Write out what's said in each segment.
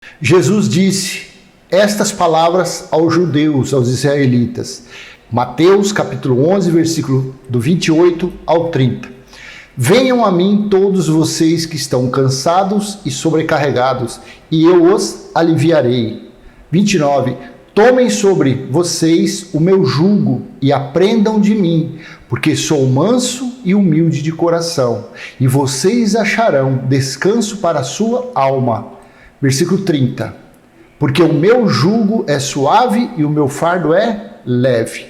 Jesus disse estas palavras aos judeus, aos israelitas. Mateus capítulo 11, versículo do 28 ao 30. Venham a mim todos vocês que estão cansados e sobrecarregados, e eu os aliviarei. 29. Tomem sobre vocês o meu jugo e aprendam de mim, porque sou manso e humilde de coração, e vocês acharão descanso para a sua alma. Versículo 30. Porque o meu jugo é suave e o meu fardo é leve.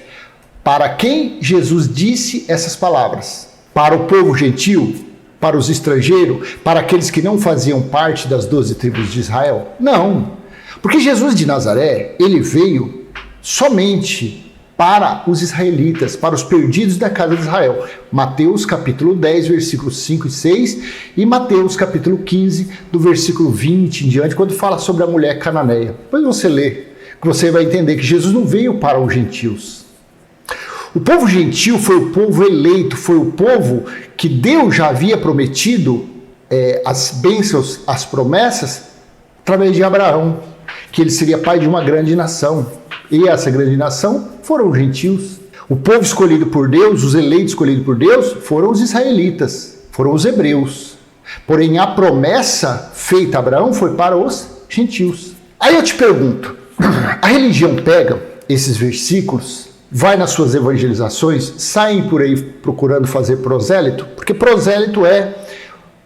Para quem Jesus disse essas palavras? Para o povo gentil? Para os estrangeiros? Para aqueles que não faziam parte das 12 tribos de Israel? Não. Porque Jesus de Nazaré, ele veio somente para os israelitas, para os perdidos da casa de Israel. Mateus capítulo 10, versículos 5 e 6 e Mateus capítulo 15, do versículo 20 em diante, quando fala sobre a mulher cananeia. Depois você lê, que você vai entender que Jesus não veio para os gentios. O povo gentil foi o povo eleito, foi o povo que Deus já havia prometido as bênçãos, as promessas, através de Abraão, que ele seria pai de uma grande nação. E essa grande nação foram os gentios. O povo escolhido por Deus, os eleitos escolhidos por Deus, foram os israelitas, foram os hebreus. Porém, a promessa feita a Abraão foi para os gentios. Aí eu te pergunto, a religião pega esses versículos, vai nas suas evangelizações, saem por aí procurando fazer prosélito, porque prosélito é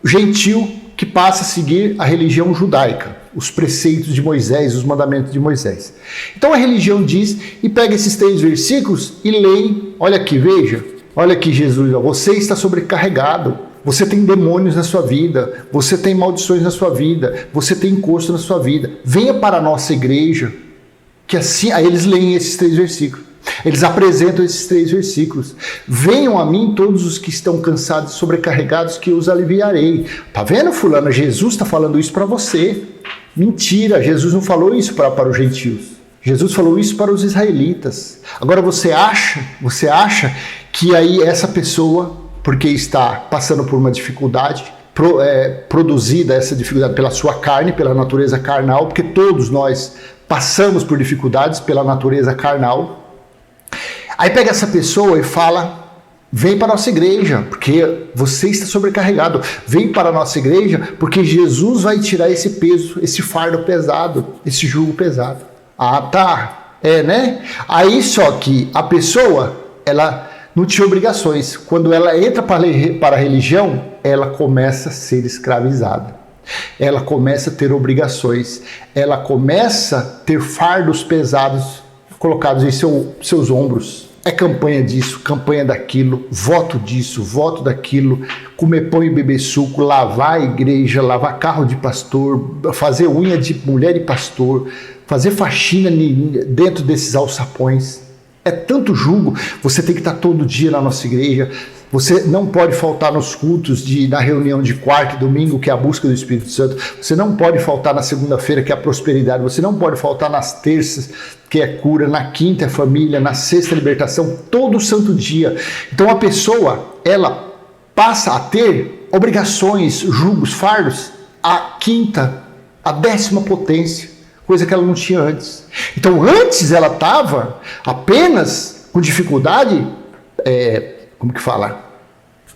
gentil que passa a seguir a religião judaica, os preceitos de Moisés, os mandamentos de Moisés. Então a religião diz, e pega esses 3 versículos e lê, olha aqui, veja, olha aqui Jesus, você está sobrecarregado, você tem demônios na sua vida, você tem maldições na sua vida, você tem encosto na sua vida, venha para a nossa igreja, que assim, aí eles leem esses 3 versículos. Eles apresentam esses 3 versículos. Venham a mim todos os que estão cansados e sobrecarregados, que eu os aliviarei. Tá vendo, fulano? Jesus está falando isso para você. Mentira, Jesus não falou isso para os gentios. Jesus falou isso para os israelitas. Agora você acha que aí essa pessoa, porque está passando por uma dificuldade, produzida essa dificuldade pela sua carne, pela natureza carnal, porque todos nós passamos por dificuldades pela natureza carnal. Aí pega essa pessoa e fala, vem para a nossa igreja, porque você está sobrecarregado. Vem para a nossa igreja, porque Jesus vai tirar esse peso, esse fardo pesado, esse jugo pesado. Ah, tá. Né? Aí só que a pessoa, ela não tinha obrigações. Quando ela entra para a religião, ela começa a ser escravizada. Ela começa a ter obrigações. Ela começa a ter fardos pesados colocados em seus ombros. É campanha disso, campanha daquilo, voto disso, voto daquilo, comer pão e beber suco, lavar a igreja, lavar carro de pastor, fazer unha de mulher de pastor, fazer faxina dentro desses alçapões. É tanto jugo, você tem que estar todo dia na nossa igreja, você não pode faltar nos cultos, na reunião de quarta e domingo, que é a busca do Espírito Santo. Você não pode faltar na segunda-feira, que é a prosperidade. Você não pode faltar nas terças, que é cura. Na quinta é família. Na sexta é libertação. Todo santo dia. Então a pessoa, ela passa a ter obrigações, julgos, fardos, a 10ª potência. Coisa que ela não tinha antes. Então antes ela estava apenas com dificuldade,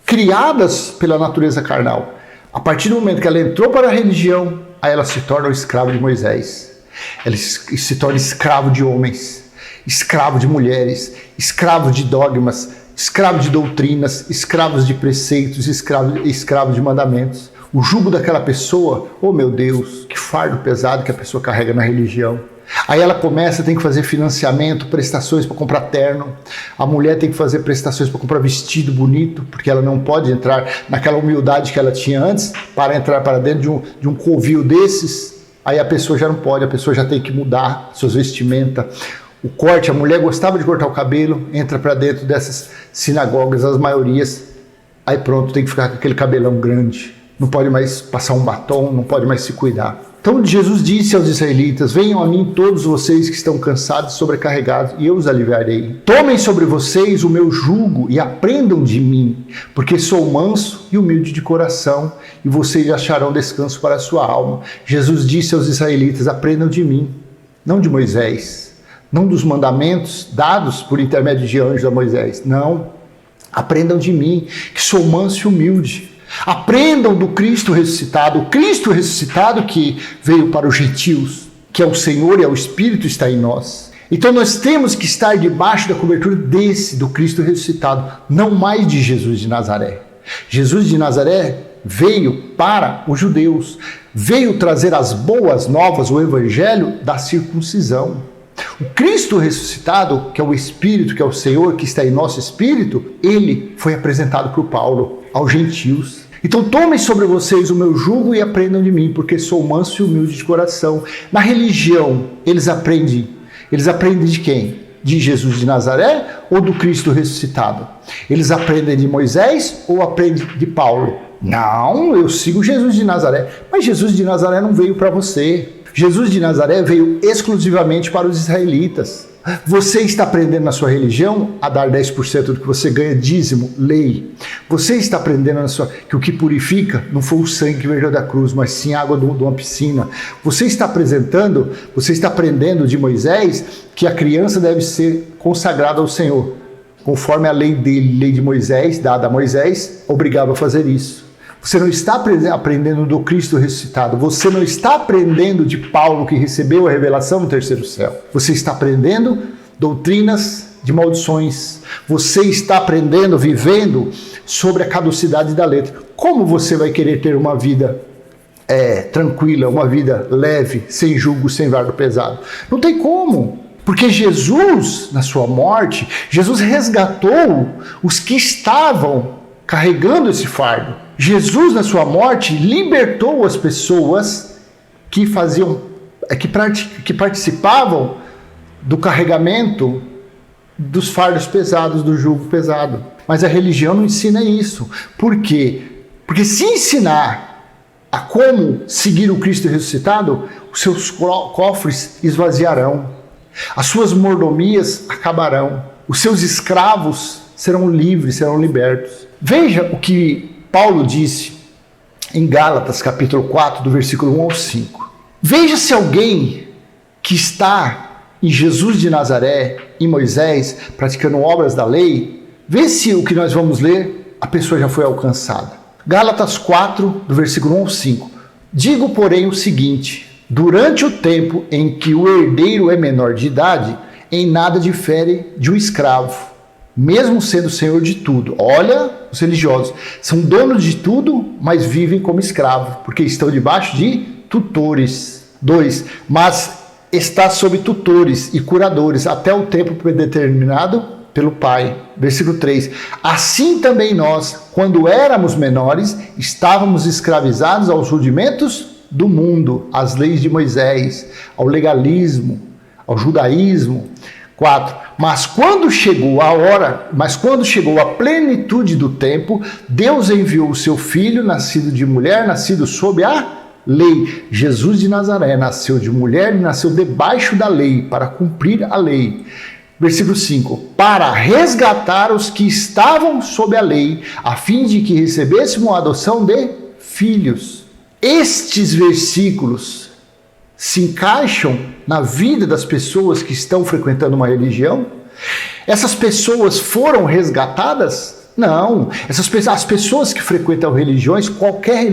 criadas pela natureza carnal. A partir do momento que ela entrou para a religião, aí ela se torna o escravo de Moisés. Ela se torna escravo de homens, escravo de mulheres, escravo de dogmas, escravo de doutrinas, escravos de preceitos, escravo de mandamentos. O jugo daquela pessoa, oh meu Deus, que fardo pesado que a pessoa carrega na religião. Aí ela tem que fazer financiamento, prestações para comprar terno. A mulher tem que fazer prestações para comprar vestido bonito, porque ela não pode entrar naquela humildade que ela tinha antes, para entrar para dentro de um covil desses. Aí a pessoa já não pode, a pessoa já tem que mudar suas vestimentas. O corte, a mulher gostava de cortar o cabelo, entra para dentro dessas sinagogas, as maiorias, aí pronto, tem que ficar com aquele cabelão grande. não pode mais passar um batom, não pode mais se cuidar. Então Jesus disse aos israelitas: venham a mim todos vocês que estão cansados e sobrecarregados, e eu os aliviarei. Tomem sobre vocês o meu jugo e aprendam de mim, porque sou manso e humilde de coração, e vocês acharão descanso para a sua alma. Jesus disse aos israelitas: aprendam de mim, não de Moisés, não dos mandamentos dados por intermédio de anjos a Moisés, não. Aprendam de mim, que sou manso e humilde. Aprendam do Cristo ressuscitado, o Cristo ressuscitado que veio para os gentios, que é o Senhor e é o Espírito está em nós. Então nós temos que estar debaixo da cobertura do Cristo ressuscitado, não mais de Jesus de Nazaré. Jesus de Nazaré veio para os judeus, veio trazer as boas novas, o evangelho da circuncisão. O Cristo ressuscitado, que é o Espírito, que é o Senhor, que está em nosso espírito, ele foi apresentado por Paulo aos gentios. Então tomem sobre vocês o meu jugo e aprendam de mim, porque sou manso e humilde de coração. Na religião, eles aprendem de quem? De Jesus de Nazaré ou do Cristo ressuscitado? Eles aprendem de Moisés ou aprendem de Paulo? Não, eu sigo Jesus de Nazaré. Mas Jesus de Nazaré não veio para você. Jesus de Nazaré veio exclusivamente para os israelitas. Você está aprendendo na sua religião a dar 10% do que você ganha, dízimo, lei. Você está aprendendo que o que purifica não foi o sangue que veio da cruz, mas sim a água de uma piscina. Você está aprendendo de Moisés que a criança deve ser consagrada ao Senhor, conforme a lei dele, lei de Moisés, dada a Moisés, obrigava a fazer isso. Você não está aprendendo do Cristo ressuscitado. Você não está aprendendo de Paulo, que recebeu a revelação no terceiro céu. Você está aprendendo doutrinas de maldições. Você está aprendendo, vivendo sobre a caducidade da letra. Como você vai querer ter uma vida tranquila, uma vida leve, sem jugo, sem fardo pesado? Não tem como. Porque Jesus, na sua morte, Jesus resgatou os que estavam carregando esse fardo. Jesus, na sua morte, libertou as pessoas que participavam do carregamento dos fardos pesados, do jugo pesado. Mas a religião não ensina isso. Por quê? Porque se ensinar a como seguir o Cristo ressuscitado, os seus cofres esvaziarão, as suas mordomias acabarão, os seus escravos serão livres, serão libertos. Veja o que Paulo disse em Gálatas, capítulo 4, do versículo 1 ao 5. Veja se alguém que está em Jesus de Nazaré, em Moisés, praticando obras da lei, vê se o que nós vamos ler, a pessoa já foi alcançada. Gálatas 4, do versículo 1 ao 5. Digo, porém, o seguinte: durante o tempo em que o herdeiro é menor de idade, em nada difere de um escravo, mesmo sendo senhor de tudo. Olha, os religiosos são donos de tudo, mas vivem como escravos, porque estão debaixo de tutores. 2. Mas está sob tutores e curadores até o tempo predeterminado pelo Pai. Versículo 3. Assim também nós, quando éramos menores, estávamos escravizados aos rudimentos do mundo, às leis de Moisés, ao legalismo, ao judaísmo. 4. Mas quando chegou a plenitude do tempo, Deus enviou o seu Filho, nascido de mulher, nascido sob a lei. Jesus de Nazaré nasceu de mulher e nasceu debaixo da lei, para cumprir a lei. Versículo 5. Para resgatar os que estavam sob a lei, a fim de que recebêssemos a adoção de filhos. Estes versículos se encaixam na vida das pessoas que estão frequentando uma religião? Essas pessoas foram resgatadas? Não. As pessoas que frequentam religiões, qualquer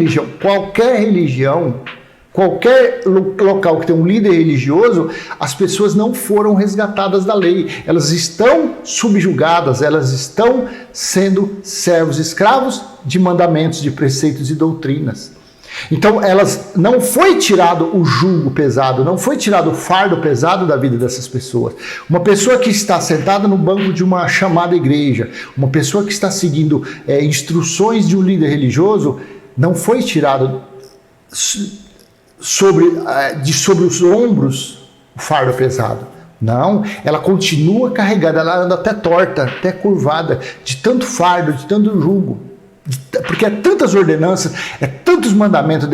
local que tem um líder religioso, as pessoas não foram resgatadas da lei. Elas estão subjugadas, elas estão sendo servos escravos de mandamentos, de preceitos e doutrinas. Então, não foi tirado o jugo pesado, não foi tirado o fardo pesado da vida dessas pessoas. Uma pessoa que está sentada no banco de uma chamada igreja, uma pessoa que está seguindo instruções de um líder religioso, não foi tirado sobre os ombros o fardo pesado. Não, ela continua carregada, ela anda até torta, até curvada, de tanto fardo, de tanto jugo. Porque é tantas ordenanças, é tantos mandamentos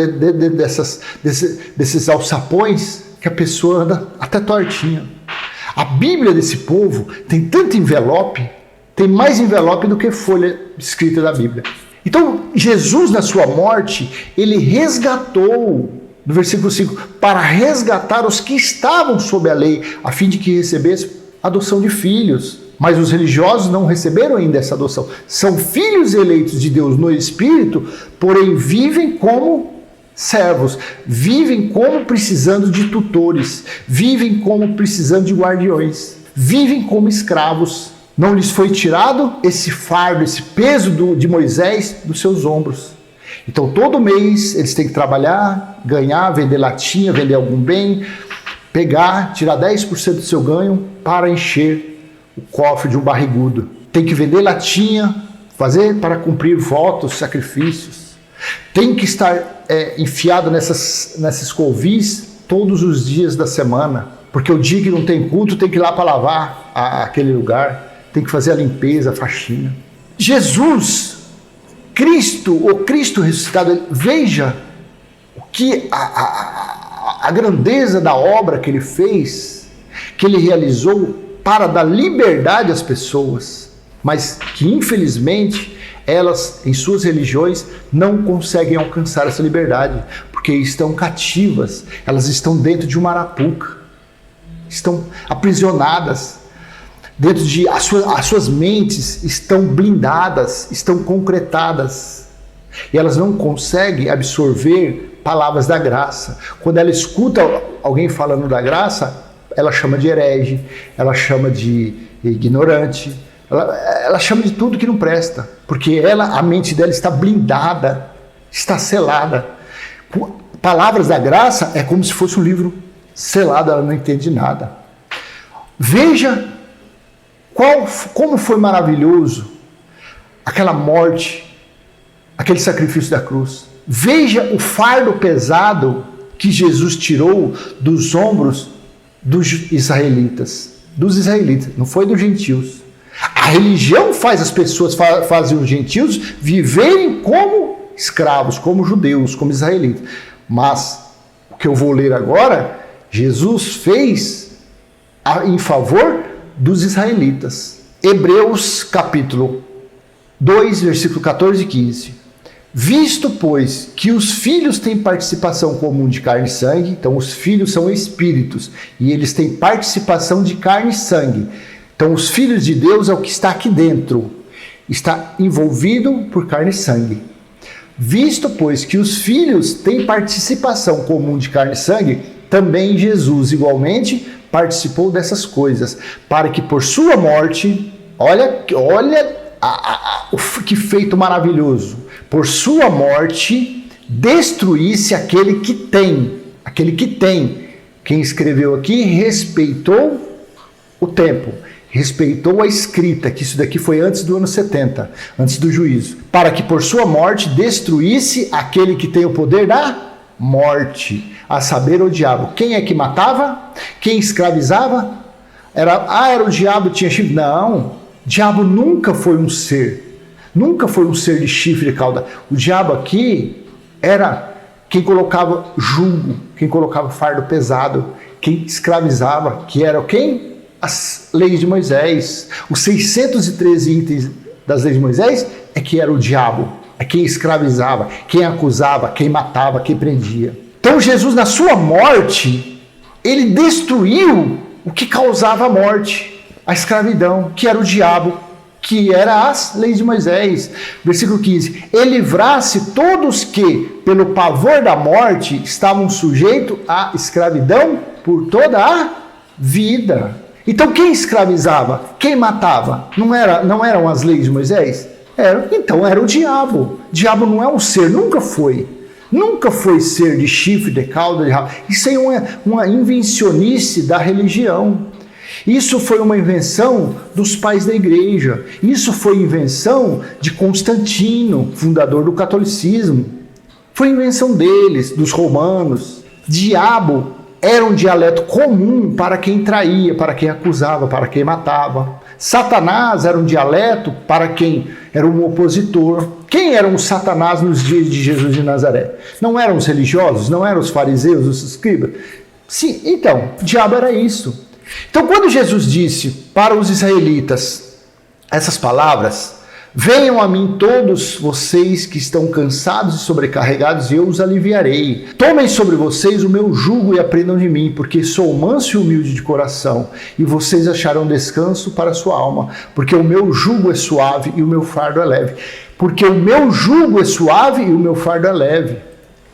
desses alçapões, que a pessoa anda até tortinha. A Bíblia desse povo tem tanto envelope, tem mais envelope do que folha escrita da Bíblia. Então, Jesus, na sua morte, ele resgatou, no versículo 5, para resgatar os que estavam sob a lei, a fim de que recebessem adoção de filhos. Mas os religiosos não receberam ainda essa adoção. São filhos eleitos de Deus no Espírito, porém vivem como servos, vivem como precisando de tutores, vivem como precisando de guardiões, vivem como escravos. Não lhes foi tirado esse fardo, esse peso de Moisés dos seus ombros. Então todo mês eles têm que trabalhar, ganhar, vender latinha, vender algum bem, pegar, tirar 10% do seu ganho para encher o cofre de um barrigudo. Tem que vender latinha, fazer para cumprir votos, sacrifícios. Tem que estar enfiado nessas covis todos os dias da semana, porque o dia que não tem culto tem que ir lá para lavar aquele lugar, tem que fazer a limpeza, a faxina. Jesus, o Cristo ressuscitado, veja o que a grandeza da obra que ele fez, que ele realizou para dar liberdade às pessoas, mas que infelizmente elas, em suas religiões, não conseguem alcançar essa liberdade, porque estão cativas, elas estão dentro de uma arapuca, estão aprisionadas, dentro de as suas mentes estão blindadas, estão concretadas, e elas não conseguem absorver palavras da graça. Quando ela escuta alguém falando da graça, ela chama de herege, ela chama de ignorante, ela chama de tudo que não presta, porque a mente dela está blindada, está selada. Palavras da graça é como se fosse um livro selado, ela não entende nada. Veja como foi maravilhoso aquela morte, aquele sacrifício da cruz. Veja o fardo pesado que Jesus tirou dos ombros dos israelitas, não foi dos gentios. A religião faz as pessoas, fazem os gentios viverem como escravos, como judeus, como israelitas. Mas o que eu vou ler agora, Jesus fez em favor dos israelitas. Hebreus capítulo 2, versículo 14 e 15. Visto, pois, que os filhos têm participação comum de carne e sangue, então os filhos são espíritos, e eles têm participação de carne e sangue. Então os filhos de Deus é o que está aqui dentro, está envolvido por carne e sangue. Visto, pois, que os filhos têm participação comum de carne e sangue, também Jesus igualmente participou dessas coisas, para que por sua morte, olha que feito maravilhoso, por sua morte destruísse aquele que tem. Quem escreveu aqui respeitou o tempo, respeitou a escrita, que isso daqui foi antes do ano 70, antes do juízo, para que por sua morte destruísse aquele que tem o poder da morte, a saber, o diabo. Quem é que matava? Quem escravizava? Era o diabo, tinha chifre? Não, diabo nunca foi um ser de chifre e cauda. O diabo aqui era quem colocava jugo, quem colocava fardo pesado, quem escravizava, que era quem? As leis de Moisés. Os 613 itens das leis de Moisés é que era o diabo, é quem escravizava, quem acusava, quem matava, quem prendia. Então Jesus, na sua morte, ele destruiu o que causava a morte, a escravidão, que era o diabo, que era as leis de Moisés. Versículo 15. E livrasse todos que, pelo pavor da morte, estavam sujeitos à escravidão por toda a vida. Então quem escravizava? Quem matava? Não eram as leis de Moisés? Então era o diabo. O diabo não é um ser, nunca foi. Nunca foi ser de chifre, de cauda, de rabo. Isso aí é uma invencionice da religião. Isso foi uma invenção dos pais da igreja. Isso foi invenção de Constantino, fundador do catolicismo. Foi invenção deles, dos romanos. Diabo era um dialeto comum para quem traía, para quem acusava, para quem matava. Satanás era um dialeto para quem era um opositor. Quem eram os Satanás nos dias de Jesus de Nazaré? Não eram os religiosos? Não eram os fariseus, os escribas? Sim, então, o diabo era isso. Então, quando Jesus disse para os israelitas essas palavras, venham a mim todos vocês que estão cansados e sobrecarregados e eu os aliviarei. Tomem sobre vocês o meu jugo e aprendam de mim, porque sou manso e humilde de coração, e vocês acharão descanso para a sua alma, porque o meu jugo é suave e o meu fardo é leve. Porque o meu jugo é suave e o meu fardo é leve.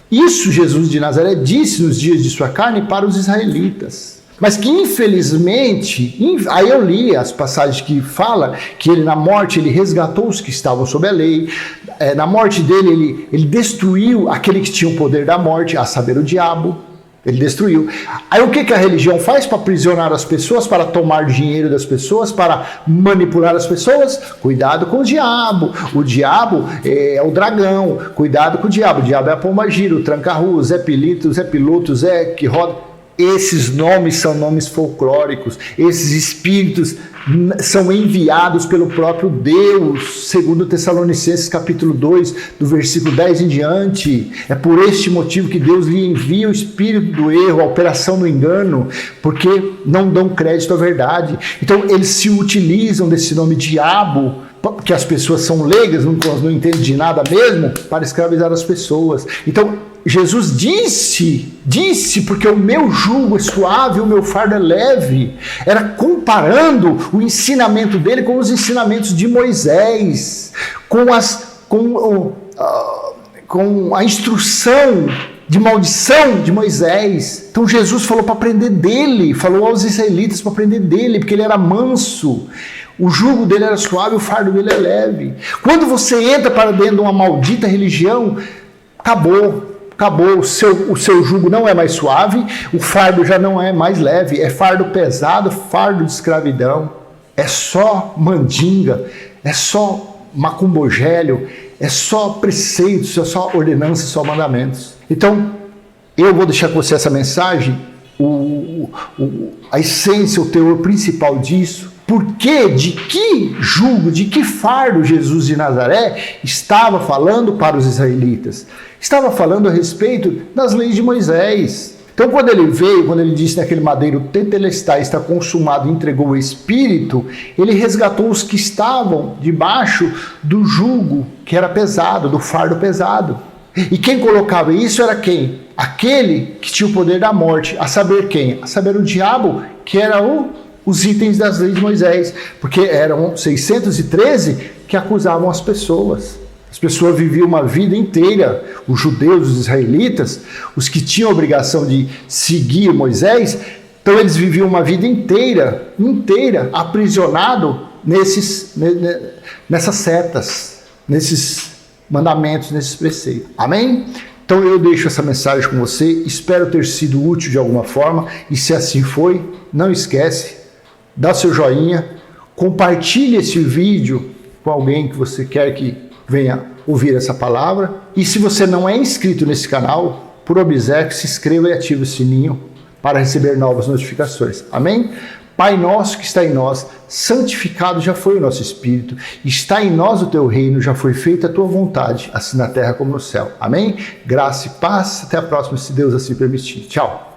Isso Jesus de Nazaré disse nos dias de sua carne para os israelitas. Mas que infelizmente, aí eu li as passagens que fala que ele na morte ele resgatou os que estavam sob a lei, na morte dele ele destruiu aquele que tinha o poder da morte, a saber o diabo, ele destruiu. Aí o que a religião faz para aprisionar as pessoas, para tomar dinheiro das pessoas, para manipular as pessoas? Cuidado com o diabo é o dragão, cuidado com o diabo é a pombagira, o tranca-rua, o Zé Pilito, o Zé Piloto, o Zé que roda. Esses nomes são nomes folclóricos, esses espíritos são enviados pelo próprio Deus, segundo Tessalonicenses capítulo 2, do versículo 10 em diante. É por este motivo que Deus lhe envia o espírito do erro, a operação do engano, porque não dão crédito à verdade. Então eles se utilizam desse nome diabo, porque as pessoas são leigas, não entendem de nada mesmo, para escravizar as pessoas. Então, Jesus disse, porque o meu jugo é suave, o meu fardo é leve. Era comparando o ensinamento dele com os ensinamentos de Moisés, com a instrução de maldição de Moisés. Então Jesus falou para aprender dele, falou aos israelitas para aprender dele, porque ele era manso. O jugo dele era suave, o fardo dele é leve. Quando você entra para dentro de uma maldita religião, acabou, o seu jugo não é mais suave, o fardo já não é mais leve, é fardo pesado, fardo de escravidão, é só mandinga, é só macumbogélio, é só preceitos, é só ordenanças, só mandamentos. Então, eu vou deixar com você essa mensagem, a essência, o teor principal disso. Porque, de que jugo, de que fardo Jesus de Nazaré estava falando para os israelitas? Estava falando a respeito das leis de Moisés. Então, quando ele disse naquele madeiro, tetelestai, está consumado, entregou o Espírito, ele resgatou os que estavam debaixo do jugo, que era pesado, do fardo pesado. E quem colocava isso era quem? Aquele que tinha o poder da morte, a saber quem? A saber o diabo, que era os itens das leis de Moisés, porque eram 613 que acusavam as pessoas. As pessoas viviam uma vida inteira, os judeus, os israelitas, os que tinham a obrigação de seguir Moisés, então eles viviam uma vida inteira, aprisionado nessas setas, nesses mandamentos, nesses preceitos. Amém? Então eu deixo essa mensagem com você, espero ter sido útil de alguma forma, e se assim foi, não esquece, dá seu joinha, compartilhe esse vídeo com alguém que você quer que venha ouvir essa palavra. E se você não é inscrito nesse canal, por obséquio, se inscreva e ative o sininho para receber novas notificações. Amém? Pai nosso que está em nós, santificado já foi o nosso espírito, está em nós o teu reino, já foi feita a tua vontade, assim na terra como no céu. Amém? Graça e paz, até a próxima, se Deus assim permitir. Tchau!